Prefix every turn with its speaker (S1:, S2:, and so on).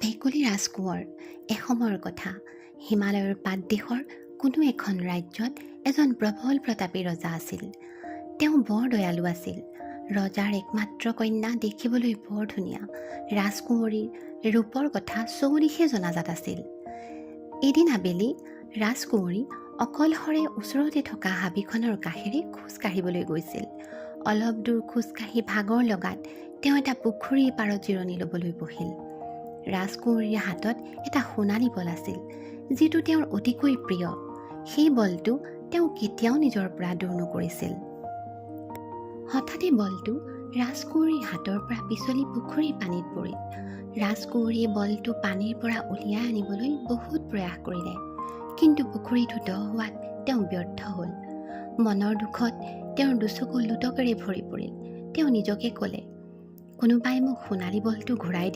S1: ভেকুলী ৰাজকোঁৱৰ এসময়ৰ কথা। হিমালয়ৰ পাদদেশৰ কোনো এখন ৰাজ্যত এজন প্ৰবল প্ৰতাপী ৰজা আছিল। তেওঁ বৰ দয়ালু আছিল। ৰজাৰ একমাত্ৰ কন্যা দেখিবলৈ বৰ ধুনীয়া। ৰাজকুঁৱৰীৰ ৰূপৰ কথা চৌদিশে জনাজাত আছিল। এদিন আবেলি ৰাজকুঁৱৰী অকলশৰে ওচৰতে থকা হাবিখনৰ কাষেৰে খোজ কাঢ়িবলৈ গৈছিল। অলপ দূৰ খোজকাঢ়ি ভাগৰ লগাত তেওঁ এটা পুখুৰীৰ পাৰত জিৰণি ল'বলৈ বহিল। ৰাজকুঁৱৰীৰ হাতত এটা সোণালী বল আছিল, যিটো তেওঁৰ অতিকৈ প্ৰিয়। সেই বলটো তেওঁ কেতিয়াও নিজৰ পৰা দূৰ নকৰিছিল। হঠাতে বলটো ৰাজকুঁৱৰীৰ হাতৰ পৰা পিছলি পুখুৰীৰ পানীত পৰিল। ৰাজকুঁৱৰীয়ে বলটো পানীৰ পৰা উলিয়াই আনিবলৈ বহুত প্ৰয়াস কৰিলে, কিন্তু পুখুৰীটো দ হোৱাত তেওঁ ব্যৰ্থ হ'ল। মনৰ দুখত তেওঁৰ দুচকু লোটকেৰে ভৰি পৰিল। তেওঁ নিজকে ক'লে, কোনোবাই মোক সোণালী বলটো ঘূৰাই দিয়া